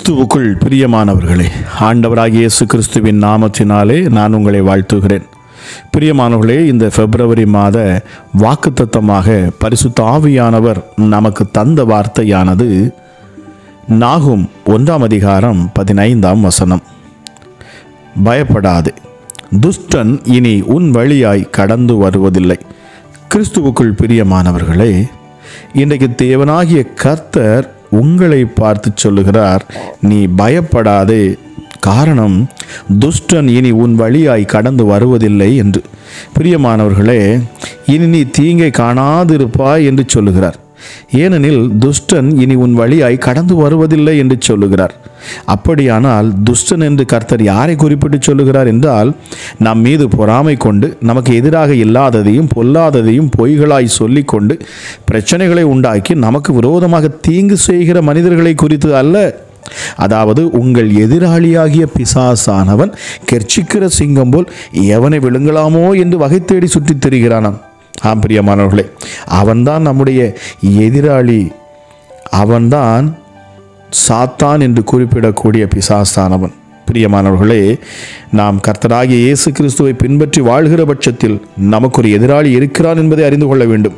கிறிஸ்துவுக்குள் பிரியமானவர்களே, ஆண்டவராகிய இயேசு கிறிஸ்துவின் நாமத்தினாலே நான் உங்களை வாழ்த்துகிறேன். பிரியமானவர்களே, இந்த பிப்ரவரி மாத வாக்குத்தத்தமாக பரிசுத்த ஆவியானவர் நமக்கு தந்த வார்த்தையானது நாகும் 1:15. பயப்படாதே, துஷ்டன் இனி உன் வழியாய் கடந்து வருவதில்லை. கிறிஸ்துவுக்குள் பிரியமானவர்களே, இன்றைக்கு தேவனாகிய கர்த்தர் உங்களை பார்த்து சொல்லுகிறார், நீ பயப்படாதே, காரணம் துஷ்டன் இனி உன் வழியாய் கடந்து வருவதில்லை என்று. பிரியமானவர்களே, இனி நீ தீங்கை காணாதிருப்பாய் என்று சொல்லுகிறார். ஏனெனில் துஷ்டன் இனி உன் வழியாய் கடந்து வருவதில்லை என்று சொல்லுகிறார். அப்படியானால் துஷ்டன் என்று கர்த்தர் யாரை குறிப்பிட்டு சொல்லுகிறார் என்றால், நம் மீது பொறாமை கொண்டு நமக்கு எதிராக இல்லாததையும் பொல்லாததையும் பொய்களாய் சொல்லிக்கொண்டு பிரச்சனைகளை உண்டாக்கி நமக்கு விரோதமாக தீங்கு செய்கிற மனிதர்களை குறித்து அல்ல. அதாவது உங்கள் எதிராளியாகிய பிசாசானவன் கெர்ச்சிக்கிற சிங்கம் போல் எவனை விழுங்கலாமோ என்று வகை தேடி சுற்றித் திரிகிறானாம். பிரியமானவர்களே, அவன்தான் நம்முடைய எதிராளி. அவன்தான் சாத்தான் என்று குறிப்பிடக்கூடிய பிசாசானவன். பிரியமானவர்களே, நாம் கர்த்தராகிய இயேசு கிறிஸ்துவை பின்பற்றி வாழ்கிற பட்சத்தில் நமக்கு ஒரு எதிராளி இருக்கிறான் என்பதை அறிந்து கொள்ள வேண்டும்.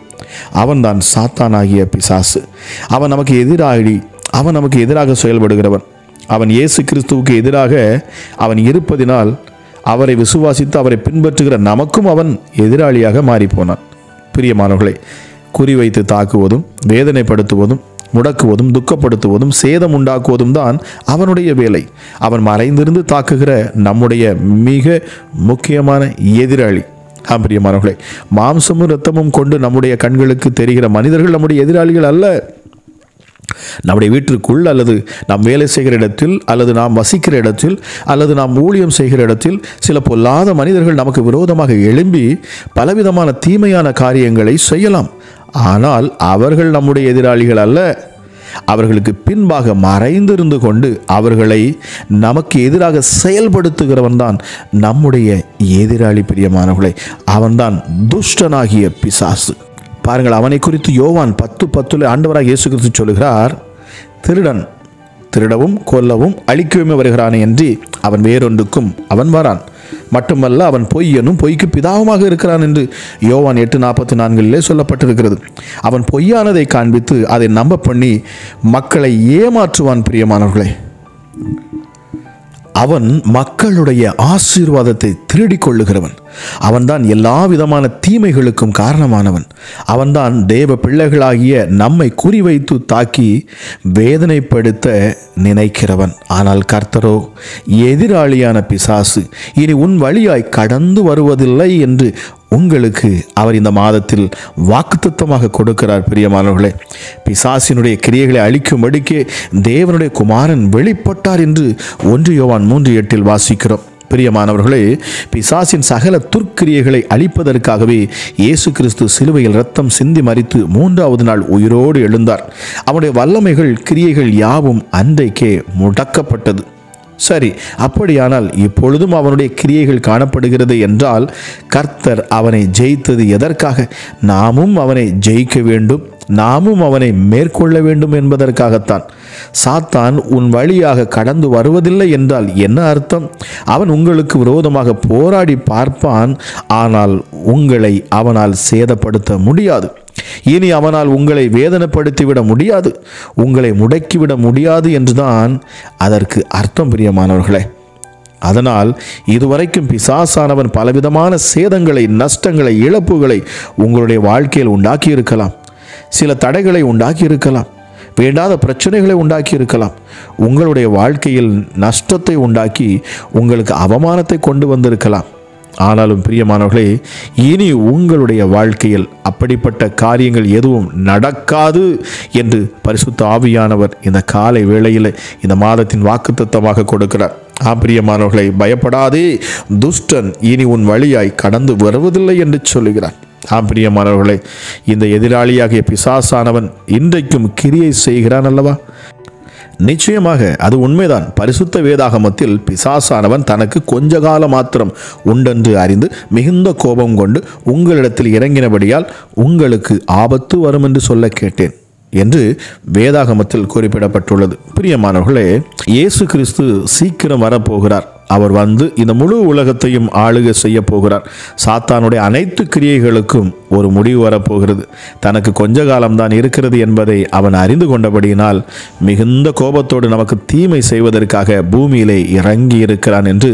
அவன்தான் சாத்தானாகிய பிசாசு. அவன் நமக்கு எதிராளி. அவன் நமக்கு எதிராக செயல்படுகிறவன். அவன் இயேசு கிறிஸ்துவுக்கு எதிராக அவன் இருப்பதினால் அவரை விசுவாசித்து அவரை பின்பற்றுகிற நமக்கும் அவன் எதிராளியாக மாறிப்போனான். பிரியமானவர்களை, குறிவைத்து தாக்குவதும் வேதனைப்படுத்துவதும் முடக்குவதும் துக்கப்படுத்துவதும் சேதம் உண்டாக்குவதும் தான் அவனுடைய வேலை. அவன் மறைந்திருந்து தாக்குகிற நம்முடைய மிக முக்கியமான எதிராளி. பிரியமானவர்களை, மாம்சமும் இரத்தமும் கொண்டு நம்முடைய கண்களுக்கு தெரிகிற மனிதர்கள் நம்முடைய எதிராளிகள் அல்ல. நம்முடைய வீட்டிற்குள் அல்லது நாம் வேலை செய்கிற இடத்தில் அல்லது நாம் வசிக்கிற இடத்தில் அல்லது நாம் ஊழியம் செய்கிற இடத்தில் சில பொல்லாத மனிதர்கள் நமக்கு விரோதமாக எழும்பி பலவிதமான தீமையான காரியங்களை செய்யலாம். ஆனால் அவர்கள் நம்முடைய எதிராளிகள் அல்ல. அவர்களுக்கு பின்பாக மறைந்திருந்து கொண்டு அவர்களை நமக்கு எதிராக செயல்படுத்துகிறவன் தான் நம்முடைய எதிராளி. பிரியமானவர்களே, அவன்தான் துஷ்டனாகிய பிசாசு. பாருங்கள், அவனை குறித்து யோவான் 10:10 ஆண்டவராக இயேசு கிறிஸ்து சொல்லுகிறார், திருடன் திருடவும் கொல்லவும் அழிக்கவுமே வருகிறானே என்று அவன் வேறொன்றுக்கும் அவன் வரான். மட்டுமல்ல, அவன் பொய்யனும் பொய்க்கு பிதாவுமாக இருக்கிறான் என்று யோவான் 8:44 சொல்லப்பட்டிருக்கிறது. அவன் பொய்யானதை காண்பித்து அதை நம்ப பண்ணி மக்களை ஏமாற்றுவான். பிரியமானவர்களே, அவன் மக்களுடைய ஆசீர்வாதத்தை திருடிக் கொள்ளுகிறவன். அவன்தான் எல்லா விதமான தீமைகளுக்கும் காரணமானவன். அவன்தான் தேவ பிள்ளைகளாகிய நம்மை குறிவைத்து தாக்கி வேதனைப்படுத்த நினைக்கிறவன். ஆனால் கர்த்தரோ எதிராளியான பிசாசு இனி உன் வழியாய் கடந்து வருவதில்லை என்று உங்களுக்கு அவர் இந்த மாதத்தில் வாக்குத்தத்தமாக கொடுக்கிறார். பிரியமானவர்களே, பிசாசினுடைய கிரியைகளை அழிக்கும்படிக்கே தேவனுடைய குமாரன் வெளிப்பட்டார் என்று 1 யோவான் 3:8 வாசிக்கிறோம். பிரியமானவர்களே, பிசாசின் சகல துர்க்கிரியைகளை அழிப்பதற்காகவே இயேசு கிறிஸ்து சிலுவையில் இரத்தம் சிந்தி மரித்து 3வது நாள் உயிரோடு எழுந்தார். அவனுடைய வல்லமைகள் கிரியைகள் யாவும் அன்றைக்கே முடக்கப்பட்டது. சரி, அப்படியானால் இப்பொழுதும் அவனுடைய கிரியைகள் காணப்படுகிறது என்றால் கர்த்தர் அவனை ஜெயித்தது எதற்காக? நாமும் அவனை ஜெயிக்க வேண்டும், நாமும் அவனை மேற்கொள்ள வேண்டும் என்பதற்காகத்தான். சாத்தான் உன் வழியாக கடந்து வருவதில்லை என்றால் என்ன அர்த்தம்? அவன் உங்களுக்கு விரோதமாக போராடி பார்ப்பான், ஆனால் உங்களை அவனால் சேதப்படுத்த முடியாது. இனி அவனால் உங்களை வேதனைப்படுத்திவிட முடியாது, உங்களை முடக்கிவிட முடியாது என்றுதான் அதற்கு அர்த்தம். பிரியமானவர்களே, அதனால் இதுவரைக்கும் பிசாசானவன் பலவிதமான சேதங்களை, நஷ்டங்களை, இழப்புகளை உங்களுடைய வாழ்க்கையில் உண்டாக்கி இருக்கலாம். சில தடைகளை உண்டாக்கி இருக்கலாம். வேண்டாத பிரச்சனைகளை உண்டாக்கி இருக்கலாம். உங்களுடைய வாழ்க்கையில் நஷ்டத்தை உண்டாக்கி உங்களுக்கு அவமானத்தை கொண்டு வந்திருக்கலாம். ஆனாலும் பிரியமானவர்களே, இனி உங்களுடைய வாழ்க்கையில் அப்படிப்பட்ட காரியங்கள் எதுவும் நடக்காது என்று பரிசுத்த ஆவியானவர் இந்த காலை வேளையில் இந்த மாதத்தின் வாக்குத்தத்தமாக கொடுக்கிறார். பிரியமானவர்களை, பயப்படாதே, துஷ்டன் இனி உன் வழியாய் கடந்து வருவதில்லை என்று சொல்லுகிறார். பிரியமானவர்களே, இந்த எதிராளியாகிய பிசாசானவன் இன்றைக்கும் கிரியை செய்கிறான் அல்லவா? நிச்சயமாக அது உண்மைதான். பரிசுத்த வேதாகமத்தில் பிசாசானவன் தனக்கு கொஞ்ச கால மாத்திரம் உண்டென்று அறிந்து மிகுந்த கோபம் கொண்டு உங்களிடத்தில் இறங்கினபடியால் உங்களுக்கு ஆபத்து வரும் என்று சொல்ல கேட்டேன். என்று வேதாகமத்தில் குறிப்பிடப்பட்டுள்ளது. பிரியமானவர்களே, இயேசு கிறிஸ்து சீக்கிரம் வரப்போகிறார். அவர் வந்து இந்த முழு உலகத்தையும் ஆளுகை செய்ய போகிறார். சாத்தானுடைய அனைத்து கிரியைகளுக்கும் ஒரு முடிவு வரப்போகிறது. தனக்கு கொஞ்ச காலம்தான் இருக்கிறது என்பதை அவன் அறிந்து கொண்டபடியினால் மிகுந்த கோபத்தோடு நமக்கு தீமை செய்வதற்காக பூமியிலே இறங்கி இருக்கிறான் என்று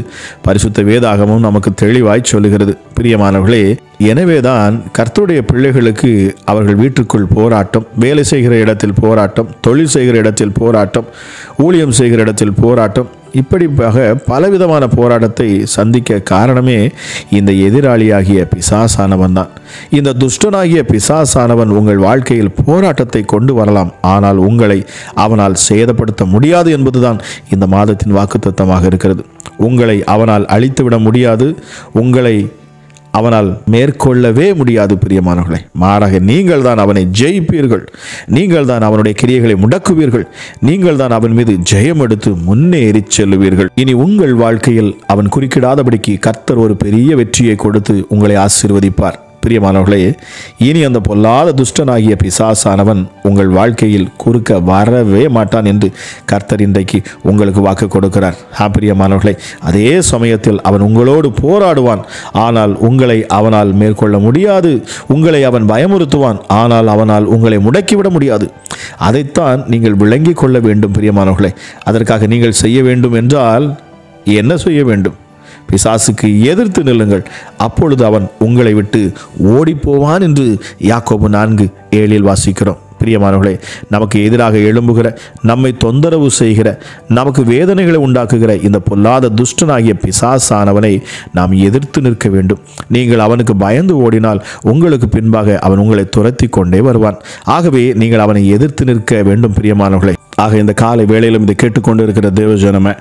பரிசுத்த வேதாகமும் நமக்கு தெளிவாய் சொல்லுகிறது. பிரியமானவர்களே, எனவேதான் கர்த்தருடைய பிள்ளைகளுக்கு அவர்கள் வீட்டுக்குள் போராட்டம், வேலை செய்கிற இடத்தில் போராட்டம், தொழில் செய்கிற இடத்தில் போராட்டம், ஊழியம் செய்கிற இடத்தில் போராட்டம், இப்படியாக பலவிதமான போராட்டத்தை சந்திக்க காரணமே இந்த எதிராளியாகிய பிசாசானவன் தான். இந்த துஷ்டனாகிய பிசாசானவன் உங்கள் வாழ்க்கையில் போராட்டத்தை கொண்டு வரலாம், ஆனால் உங்களை அவனால் சேதப்படுத்த முடியாது என்பதுதான் இந்த மாதத்தின் வாக்குத்தத்தமாக இருக்கிறது. உங்களை அவனால் அழித்துவிட முடியாது, உங்களை அவனால் மேற்கொள்ளவே முடியாது. பிரியமானவர்களே, மாறாக நீங்கள் தான் அவனை ஜெயிப்பீர்கள். நீங்கள் தான் அவனுடைய கிரியைகளை முடக்குவீர்கள். நீங்கள் தான் அவன் மீது ஜெயம் எடுத்து முன்னேறி செல்லுவீர்கள். இனி உங்கள் வாழ்க்கையில் அவன் குறுக்கிடாதபடிக்கு கர்த்தர் ஒரு பெரிய வெற்றியை கொடுத்து உங்களை ஆசீர்வதிப்பார். பிரியமானவர்களே, இனி அந்த பொல்லாத துஷ்டனாகிய பிசாசானவன் உங்கள் வாழ்க்கையில் குறுக்க வரவே மாட்டான் என்று கர்த்தர் இன்றைக்கு உங்களுக்கு வாக்கு கொடுக்கிறார். பிரியமானவர்களே, அதே சமயத்தில் அவன் உங்களோடு போராடுவான், ஆனால் உங்களை அவனால் மேற்கொள்ள முடியாது. உங்களை அவன் பயமுறுத்துவான், ஆனால் அவனால் உங்களை முடக்கிவிட முடியாது. அதைத்தான் நீங்கள் விளங்கி கொள்ள வேண்டும். பிரியமானவர்களே, அதற்காக நீங்கள் செய்ய வேண்டும் என்றால் என்ன செய்ய வேண்டும்? பிசாசுக்கு எதிர்த்து நில்லுங்கள், அப்பொழுது அவன் உங்களை விட்டு ஓடிப்போவான் என்று யாக்கோபு 4:7 வாசிக்கிறோம். பிரியமானவர்களே, நமக்கு எதிராக எழும்புகிற, நம்மை தொந்தரவு செய்கிற, நமக்கு வேதனைகளை உண்டாக்குகிற இந்த பொல்லாத துஷ்டனாகிய பிசாசானவனை நாம் எதிர்த்து நிற்க வேண்டும். நீங்கள் அவனுக்கு பயந்து ஓடினால் உங்களுக்கு பின்பாக அவன் உங்களை துரத்தி கொண்டே வருவான். ஆகவே நீங்கள் அவனை எதிர்த்து நிற்க வேண்டும். பிரியமானவர்களே, ஆக இந்த காலை வேளையிலும் இதை கேட்டுக்கொண்டு இருக்கிற தேவஜனமே,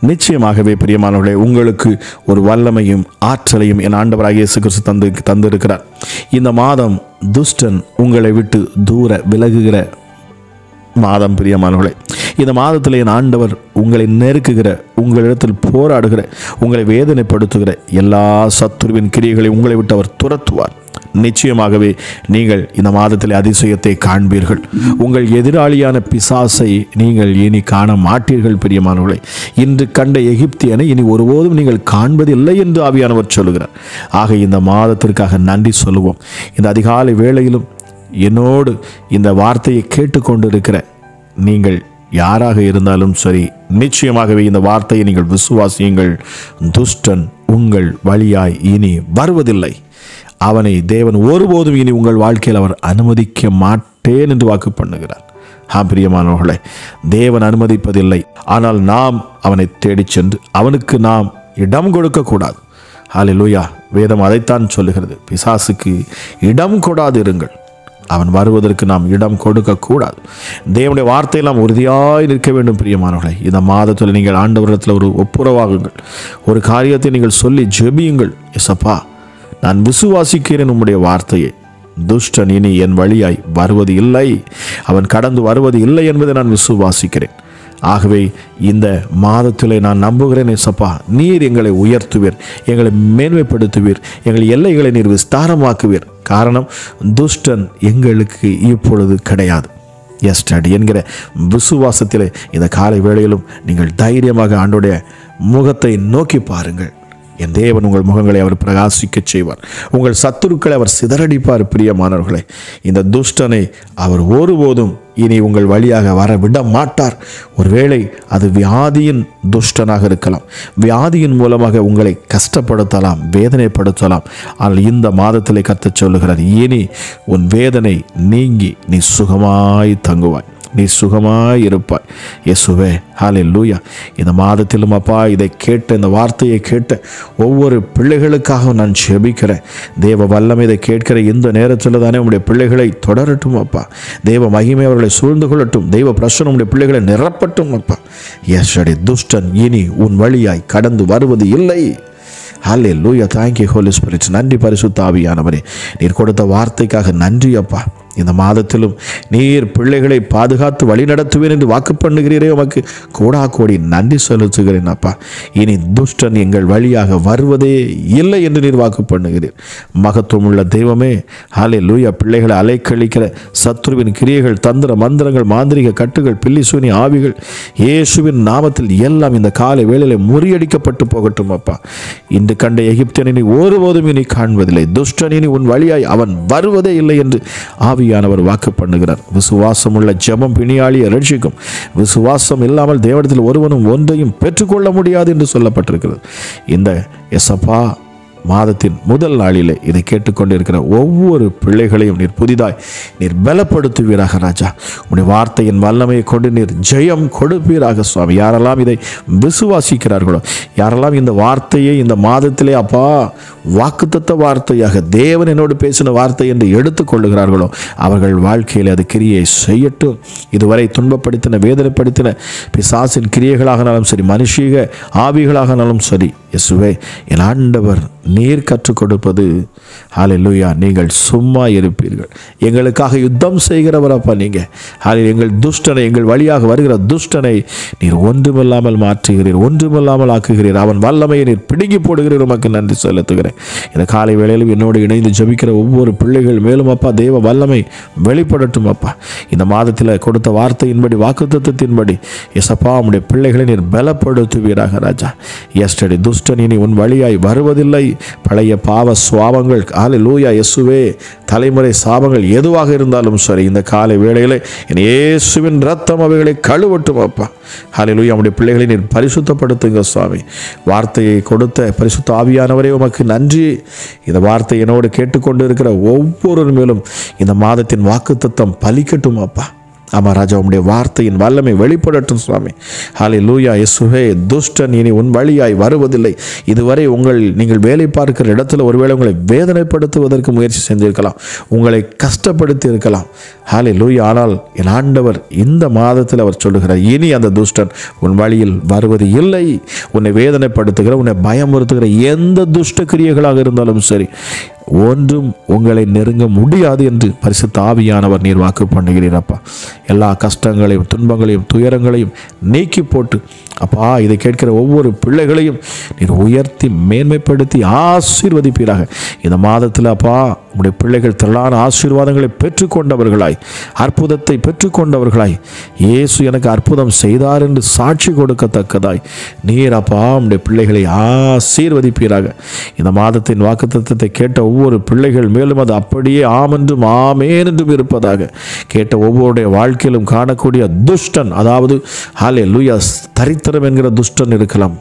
நிச்சயமாகவே பிரியமானவர்களே, உங்களுக்கு ஒரு வல்லமையும் ஆற்றலையும் என் ஆண்டவராகிய இயேசு கிறிஸ்து தந்திருக்கிறார். இந்த மாதம் துஷ்டன் உங்களை விட்டு தூர விலகுகிற மாதம். பிரியமானவர்களே, இந்த மாதத்தில் என் ஆண்டவர் உங்களை நெருக்குகிற, உங்களிடத்தில் போராடுகிற, உங்களை வேதனைப்படுத்துகிற எல்லா சத்துருவின் கிரியைகளை உங்களை விட்டு அவர் துரத்துவார். நிச்சயமாகவே நீங்கள் இந்த மாதத்தில் அதிசயத்தை காண்பீர்கள். உங்கள் எதிராளியான பிசாசை நீங்கள் இனி காண மாட்டீர்கள். பிரியமானவர்களே, இன்று கண்ட எகிப்தியனை இனி ஒருபோதும் நீங்கள் காண்பதில்லை என்று ஆவியானவர் சொல்லுகிறார். ஆக இந்த மாதத்திற்காக நன்றி சொல்லுவோம். இந்த அதிகாலை வேளையிலும் என்னோடு இந்த வார்த்தையை கேட்டுக்கொண்டு இருக்கிற நீங்கள் யாராக இருந்தாலும் சரி, நிச்சயமாகவே இந்த வார்த்தையை நீங்கள் விசுவாசியுங்கள். துஷ்டன் உங்கள் வழியாய் இனி வருவதில்லை. அவனை தேவன் ஒருபோதும் இனி உங்கள் வாழ்க்கையில் அவர் அனுமதிக்க மாட்டேன் என்று வாக்கு பண்ணுகிறார். பிரியமானவர்களே, தேவன் அனுமதிப்பதில்லை, ஆனால் நாம் அவனை தேடிச் சென்று அவனுக்கு நாம் இடம் கொடுக்கக்கூடாது. ஹல்லேலூயா. வேதம் அதைத்தான் சொல்லுகிறது. பிசாசுக்கு இடம் கொடாது இருங்கள். அவன் வருவதற்கு நாம் இடம் கொடுக்கக்கூடாது. தேவனுடைய வார்த்தையில் நாம் உறுதியாய் நிற்க வேண்டும். பிரியமானவர்களே, இந்த மாதத்தில் நீங்கள் ஆண்டவரிடத்தில் ஒரு ஒப்புரவாகுங்கள். ஒரு காரியத்தை நீங்கள் சொல்லி ஜெபியுங்கள். எசப்பா, நான் விசுவாசிக்கிறேன் உம்முடைய வார்த்தையை. துஷ்டன் இனி என் வழியாய் வருவது இல்லை, அவன் கடந்து வருவது இல்லை என்பதை நான் விசுவாசிக்கிறேன். ஆகவே இந்த மாதத்திலே நான் நம்புகிறேன் ஏசப்பா, நீர் எங்களை உயர்த்துவீர், எங்களை மேன்மைப்படுத்துவீர், எங்கள் எல்லைகளை நீர் விஸ்தாரமாக்குவீர். காரணம், துஷ்டன் எங்களுக்கு இப்பொழுது கிடையாது. எஸ்டடி என்கிற விசுவாசத்திலே இந்த காலை வேளையிலும் நீங்கள் தைரியமாக ஆண்டோடைய முகத்தை நோக்கி பாருங்கள். என் தேவன் உங்கள் முகங்களை அவர் பிரகாசிக்க செய்வார். உங்கள் சத்துருக்களை அவர் சிதறடிப்பார். பிரியமானவர்களே, இந்த துஷ்டனை அவர் ஒருபோதும் இனி உங்கள் வழியாக வர விட மாட்டார். ஒருவேளை அது வியாதியின் துஷ்டனாக இருக்கலாம், வியாதியின் மூலமாக உங்களை கஷ்டப்படுத்தலாம், வேதனைப்படுத்தலாம். ஆனால் இந்த மாதத்திலே கர்த்தர் சொல்லுகிறார், இனி உன் வேதனை நீங்கி நீ சுகமாய் தங்குவாய், நீ சுகமாய் இருப்பாய். இயேசுவே, ஹல்லேலூயா. இந்த மாதத்திலும் அப்பா, இதை கேட்ட, இந்த வார்த்தையை கேட்ட ஒவ்வொரு பிள்ளைகளுக்காக நான் ஜெபிக்கிறேன். தேவ வல்லமை இதை கேட்கிற இந்த நேரத்தில் தானே உங்களுடைய பிள்ளைகளை தொடரட்டும் அப்பா. தேவ மகிமை அவர்களை சூழ்ந்து கொள்ளட்டும். தெய்வ பிரசன்னம் உங்களுடைய பிள்ளைகளை நிரப்பட்டும் அப்பா. எஸ்டடி துஷ்டன் இனி உன் வழியாய் கடந்து வருவது இல்லை. Hallelujah. Thank you Holy Spirit. நன்றி பரிசுத்த ஆவியானவரே, நீர் கொடுத்த வார்த்தைக்காக நன்றி அப்பா. இந்த மாதத்திலும் நீர் பிள்ளைகளை பாதுகாத்து வழி நடத்துவேன் என்று வாக்கு பண்ணுகிறீரே, உமக்கு கோடா கோடி நன்றி செலுத்துகிறேன் அப்பா. இனி துஷ்டன் எங்கள் வழியாக வருவதே இல்லை என்று நீர் வாக்கு பண்ணுகிறீர். மகத்துவம் உள்ள தெய்வமே, ஹல்லேலூயா. பிள்ளைகளை அலைக்கழிக்கிற சத்துருவின் கிரியைகள், தந்திர மந்திரங்கள், மாந்திரிக கட்டுகள், பில்லி சூனி ஆவிகள் இயேசுவின் நாமத்தில் எல்லாம் இந்த காலை வேளையில் முறியடிக்கப்பட்டு போகட்டும் அப்பா. இன்று கண்ட எகிப்தியனை நீ ஒருபோதும் இனி காண்பதில்லை. துஷ்டன் இனி உன் வழியாய் அவன் வருவதே இல்லை என்று ஆவியானவர் வாக்கு பண்ணுகிறார். விசுவாசம் உள்ள ஜெபம் பிணியாளியை ரட்சிக்கும். விசுவாசம் இல்லாமல் தேவனிடத்தில் ஒருவனும் ஒன்றையும் பெற்றுக்கொள்ள முடியாது என்று சொல்லப்பட்டிருக்கிறது. இந்த எசப்பா மாதத்தின் முதல் நாளிலே இதை கேட்டுக்கொண்டிருக்கிற ஒவ்வொரு பிள்ளைகளையும் நீர் புதிதாய் நீர் பலப்படுத்துவீராக ராஜா. உடைய வார்த்தையின் வல்லமையை கொண்டு நீர் ஜெயம் கொடுப்பீராக சுவாமி. யாரெல்லாம் இதை விசுவாசிக்கிறார்களோ, யாரெல்லாம் இந்த வார்த்தையை இந்த மாதத்திலே அப்பா வாக்குத்தத்த வார்த்தையாக தேவன் என்னோடு பேசின வார்த்தை என்று எடுத்துக்கொள்ளுகிறார்களோ, அவர்கள் வாழ்க்கையில் அது கிரியை செய்யட்டும். இதுவரை துன்பப்படுத்தின, வேதனைப்படுத்தின பிசாசின் கிரியைகளாகனாலும் சரி, மனுஷீக ஆவிகளாகனாலும் சரி, இயேசுவே என் ஆண்டவர் நீர் கற்றுக் கொடுப்பது, ஹல்லேலூயா, நீங்கள் சும்மா இருப்பீர்கள். எங்களுக்காக யுத்தம் செய்கிறவர் அப்பா நீங்கள். எங்கள் துஷ்டனை, எங்கள் வழியாக வருகிற துஷ்டனை நீர் ஒன்றுமில்லாமல் மாற்றுகிறீர், ஒன்றுமில்லாமல் ஆக்குகிறீர். அவன் வல்லமையை நீர் பிடுங்கி போடுகிறீர். உமக்கு நன்றி செலுத்துகிறேன். இந்த காலை வேளையிலும் என்னோடு இணைந்து ஜெபிக்கிற ஒவ்வொரு பிள்ளைகள் மேலும் அப்பா தேவ வல்லமை வெளிப்படட்டும் அப்பா. இந்த மாதத்தில் கொடுத்த வார்த்தையின்படி, வாக்குத்தத்தத்தின்படி இயேசப்பா உம்முடைய பிள்ளைகளை நீர் பலப்படுத்துவீராக ராஜா. எஸ்டடி துஷ்டன் இனி உன் வழியாய் வருவதில்லை. பழைய பாவ சுவாபங்கள், ஹல்லேலூயா இயேசுவே, தலைமுறை சாபங்கள் எதுவாக இருந்தாலும் சரி, இந்த காலை வேளையிலே இயேசுவின் ரத்தம் அவைகளை கழுவட்டும் அப்பா. ஹல்லேலூயா. நம்முடைய பிள்ளைகளை நீர் பரிசுத்தப்படுத்துங்க சுவாமி. வார்த்தையை கொடுத்த பரிசுத்த ஆவியானவரே உமக்கு நன்றி. இந்த வார்த்தை என்னோடு கேட்டுக்கொண்டு இருக்கிற ஒவ்வொரு மேலும் இந்த மாதத்தின் வாக்குத்தத்தம் பலிக்கட்டும் அப்பா. ஆமாம் ராஜா, உம்முடைய வார்த்தையின் வல்லமை வெளிப்படட்டும் சுவாமி. ஹல்லேலூயா இயேசுவே. துஷ்டன் இனி உன் வழியாய் வருவதில்லை. இதுவரை நீங்கள் வேலை பார்க்கிற இடத்துல ஒருவேளை உங்களை வேதனைப்படுத்துவதற்கு முயற்சி செஞ்சிருக்கலாம், உங்களை கஷ்டப்படுத்தி இருக்கலாம். ஹல்லேலூயா. ஆனால் என் ஆண்டவர் இந்த மாதத்தில் அவர் சொல்லுகிறார், இனி அந்த துஷ்டன் உன் வழியில் வருவது இல்லை. உன்னை வேதனைப்படுத்துகிற, உன்னை பயமுறுத்துகிற எந்த துஷ்ட கிரியைகளாக இருந்தாலும் சரி, ஒன்றும் உங்களை நெருங்க முடியாது என்று பரிசுத்த ஆவியானவர் நீர் வாக்கு பண்ணுகிறீர் அப்பா. எல்லா கஷ்டங்களையும், துன்பங்களையும், துயரங்களையும் நீக்கி போட்டு அப்பா இதை கேட்கிற ஒவ்வொரு பிள்ளைகளையும் நீர் உயர்த்தி மேன்மைப்படுத்தி ஆசீர்வதிப்பீராக. இந்த மாதத்தில் அப்பா உம்முடைய பிள்ளைகள் திரளான ஆசீர்வாதங்களை பெற்றுக்கொண்டவர்களாய், அற்புதத்தை பெற்றுக்கொண்டவர்களாய், இயேசு எனக்கு அற்புதம் செய்தார் என்று சாட்சி கொடுக்கத்தக்கதாய் நீர் அப்பா உம்முடைய பிள்ளைகளை ஆசீர்வதிப்பீராக. இந்த மாதத்தின் வாக்குத்தத்தத்தை கேட்ட ஒவ்வொரு பிள்ளைகள் மேலும் அது அப்படியே ஆம் என்றும் ஆமேன் என்றும் இருப்பதாக. கேட்ட ஒவ்வொருடைய வாழ்க்கையிலும் காணக்கூடிய துஷ்டன், அதாவது ஹல்லேலூயா தரித்திரம் என்கிற துஷ்டன் இருக்கலாம்,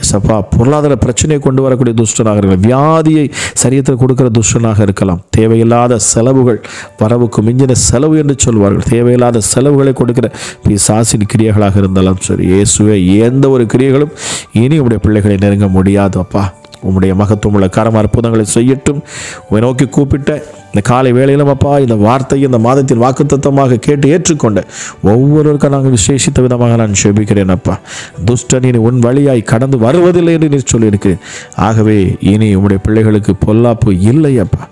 எசப்பா பொருளாதார பிரச்சனையை கொண்டு வரக்கூடிய துஷ்டனாக இருக்கலாம், வியாதியை சரீரத்தில் கொடுக்கிற துஷ்டனாக இருக்கலாம், தேவையில்லாத செலவுகள், வரவுக்கு மிஞ்சின செலவு என்று சொல்வார்கள், தேவையில்லாத செலவுகளை கொடுக்கிற பிசாசின் கிரியைகளாக இருந்தாலும் சரி, இயேசுவே எந்த ஒரு கிரியைகளும் இனி உடைய பிள்ளைகளை நெருங்க முடியாது அப்பா. உம்முடைய மகத்துவம் உள்ள கரம் அற்புதங்களை செய்யட்டும். உம்மை நோக்கி கூப்பிட்ட இந்த காலை வேளையிலும் அப்பா இந்த வார்த்தையை இந்த மாதத்தின் வாக்குத்தத்தமாக கேட்டு ஏற்றுக்கொண்ட ஒவ்வொருவருக்கும் நாங்கள் விசேஷித்த விதமாக நான் ஜெபிக்கிறேன் அப்பா. துஷ்டன் இனி உன் வழியாய் கடந்து வருவதில்லை என்று நீர் சொல்லியிருக்கிறேன். ஆகவே இனி உம்முடைய பிள்ளைகளுக்கு பொல்லாப்பு இல்லை அப்பா.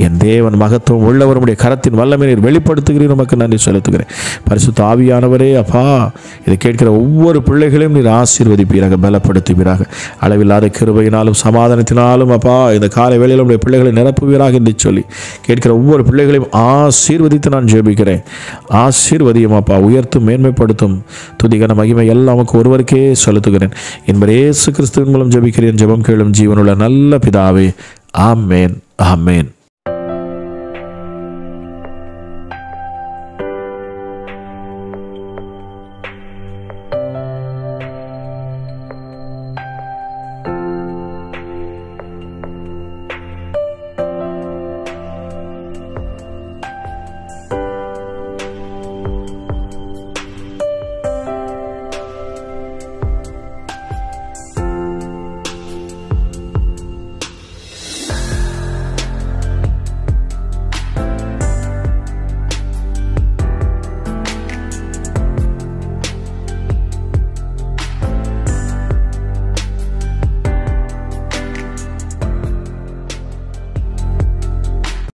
என் தேவன் மகத்துவம் உள்ளவர், உம்முடைய கரத்தின் வல்லமை நீர் வெளிப்படுத்துகிறீர். நமக்கு நன்றி செலுத்துகிறேன். பரிசுத்த ஆவியானவரே அப்பா இதை கேட்கிற ஒவ்வொரு பிள்ளைகளையும் நீர் ஆசீர்வதிப்பீராக, பலப்படுத்துவீராக. அளவில்லாத கிருபையினாலும் சமாதானத்தினாலும் அப்பா இந்த காலை வேளையில் உம்முடைய பிள்ளைகளை நிரப்புவீராக என்று சொல்லி கேட்கிற ஒவ்வொரு பிள்ளைகளையும் ஆசீர்வதித்து நான் ஜெபிக்கிறேன். ஆசீர்வதியும் அப்பா, உயர்த்தும், மேன்மைப்படுத்தும். துதிகன மகிமை எல்லாம் நமக்கு ஒருவருக்கே செலுத்துகிறேன். என்பது இயேசு கிறிஸ்துவின் மூலம் ஜெபிக்கிறேன். ஜெபம் கேளும் ஜீவனுள்ள நல்ல பிதாவே. ஆமேன், ஆமேன்.